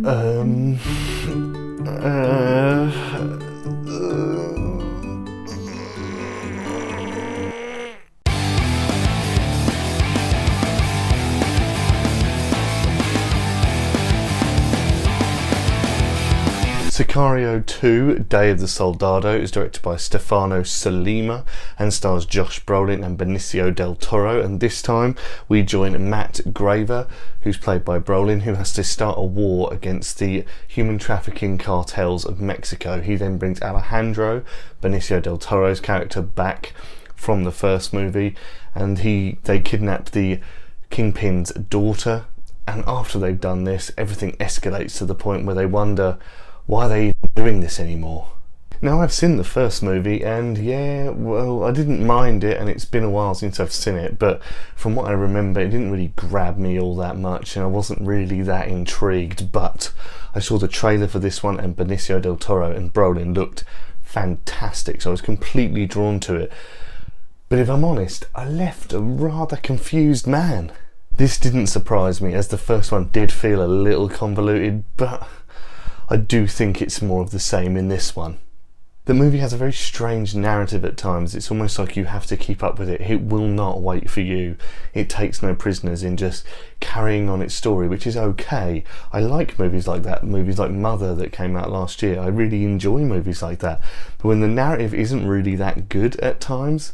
Um, uh, Sicario 2, Day of the Soldado is directed by Stefano Sollima and stars Josh Brolin and Benicio del Toro, and this time we join Matt Graver, who's played by Brolin, who has to start a war against the human trafficking cartels of Mexico. He then brings Alejandro, Benicio del Toro's character, back from the first movie, and they kidnap the Kingpin's daughter, and after they've done this, everything escalates to the point where they wonder why are they even doing this anymore. Now, I've seen the first movie, and yeah, well, I didn't mind it, and it's been a while since I've seen it, but from what I remember, it didn't really grab me all that much, and I wasn't really that intrigued. But I saw the trailer for this one, and Benicio del Toro and Brolin looked fantastic, so I was completely drawn to it. But if I'm honest, I left a rather confused man. This didn't surprise me, as the first one did feel a little convoluted, but I do think it's more of the same in this one. The movie has a very strange narrative at times. It's almost like you have to keep up with it. It will not wait for you. It takes no prisoners in just carrying on its story, which is okay. I like movies like that, movies like Mother that came out last year. I really enjoy movies like that. But when the narrative isn't really that good at times,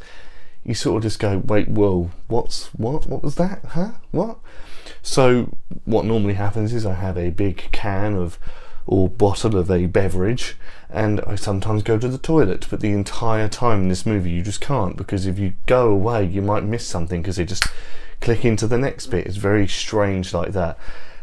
you sort of just go, wait, whoa, what was that? Huh? What? So what normally happens is I have a big can of or bottle of a beverage, and I sometimes go to the toilet, but the entire time in this movie you just can't, because if you go away you might miss something because they just click into the next bit. It's very strange like that,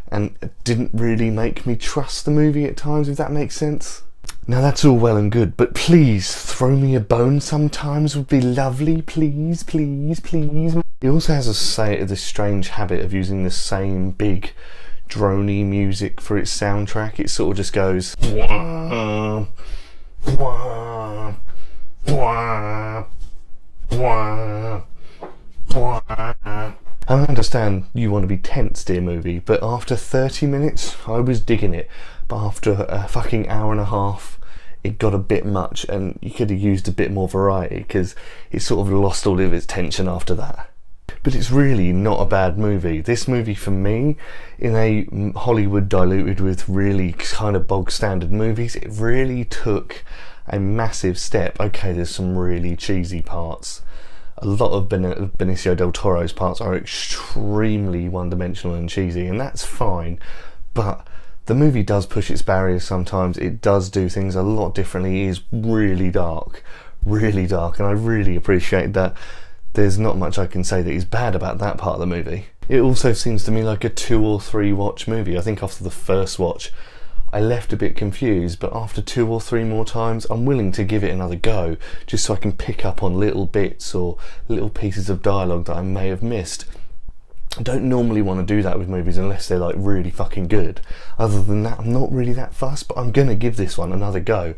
and it didn't really make me trust the movie at times, if that makes sense. Now that's all well and good, but please throw me a bone sometimes would be lovely, please, please, please. It also has this strange habit of using the same big drony music for its soundtrack. It sort of just goes wah, wah, wah, wah, wah. I understand you want to be tense, dear movie, but after 30 minutes I was digging it, but after a fucking hour and a half it got a bit much, and you could have used a bit more variety, because it sort of lost all of its tension after that. But it's really not a bad movie. This movie, for me, in a Hollywood diluted with really kind of bog standard movies, it really took a massive step. Okay, there's some really cheesy parts. A lot of Benicio del Toro's parts are extremely one-dimensional and cheesy, and that's fine. But the movie does push its barriers sometimes. It does do things a lot differently. It is really dark, and I really appreciate that. There's not much I can say that is bad about that part of the movie. It also seems to me like a 2 or 3 watch movie. I think after the first watch I left a bit confused, but after 2 or 3 more times I'm willing to give it another go, just so I can pick up on little bits or little pieces of dialogue that I may have missed. I don't normally want to do that with movies unless they're like really fucking good. Other than that, I'm not really that fussed, but I'm gonna give this one another go,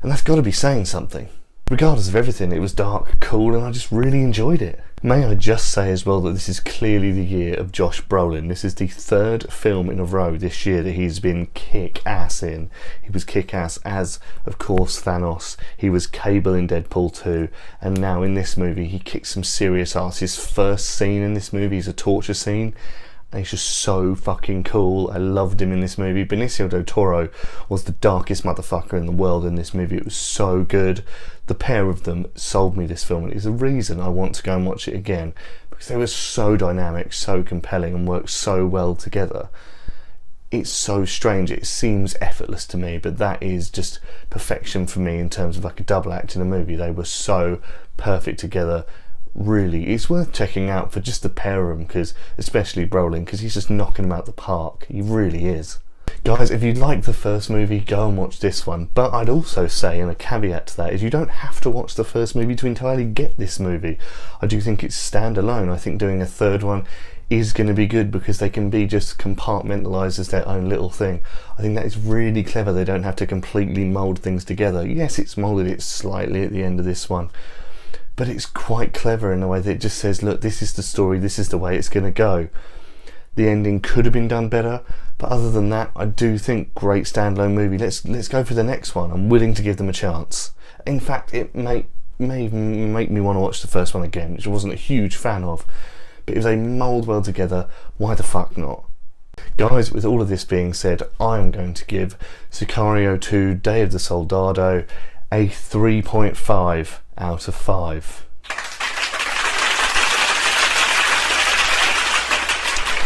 and that's got to be saying something. Regardless of everything, it was dark, cool, and I just really enjoyed it. May I just say as well that this is clearly the year of Josh Brolin. This is the 3rd film in a row this year that he's been kick-ass in. He was kick-ass as, of course, Thanos. He was Cable in Deadpool 2, and now in this movie he kicks some serious ass. His first scene in this movie is a torture scene, and he's just so fucking cool. I loved him in this movie. Benicio del Toro was the darkest motherfucker in the world in this movie. It was so good. The pair of them sold me this film, and it's a reason I want to go and watch it again, because they were so dynamic, so compelling, and worked so well together. It's so strange. It seems effortless to me, but that is just perfection for me in terms of like a double act in a movie. They were so perfect together. Really, it's worth checking out for just the pair of them, because especially Brolin, because he's just knocking them out the park. He really is. Guys, if you like the first movie, go and watch this one. But I'd also say, and a caveat to that, is you don't have to watch the first movie to entirely get this movie. I do think it's standalone. I think doing a third one is going to be good, because they can be just compartmentalised as their own little thing. I think that is really clever. They don't have to completely mould things together. Yes, it's moulded it slightly at the end of this one, but it's quite clever in a way that it just says, look, this is the story, this is the way it's going to go. The ending could have been done better, But other than that, I do think great standalone movie. Let's go for the next one. I'm willing to give them a chance. In fact, it may even make me want to watch the first one again, which I wasn't a huge fan of. But if they mould well together, why the fuck not? Guys, with all of this being said, I'm going to give Sicario 2 Day of the Soldado a 3.5 out of 5.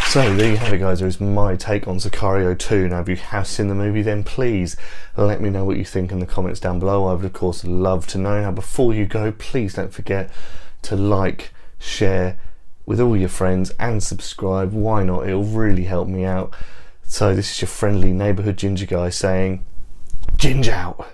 So there you have it, guys. There is my take on Sicario 2. Now if you have seen the movie, then please let me know what you think in the comments down below. I would of course love to know. Now before you go, please don't forget to like, share with all your friends and subscribe. Why not? It'll really help me out. So this is your friendly neighbourhood ginger guy saying, Ginge out.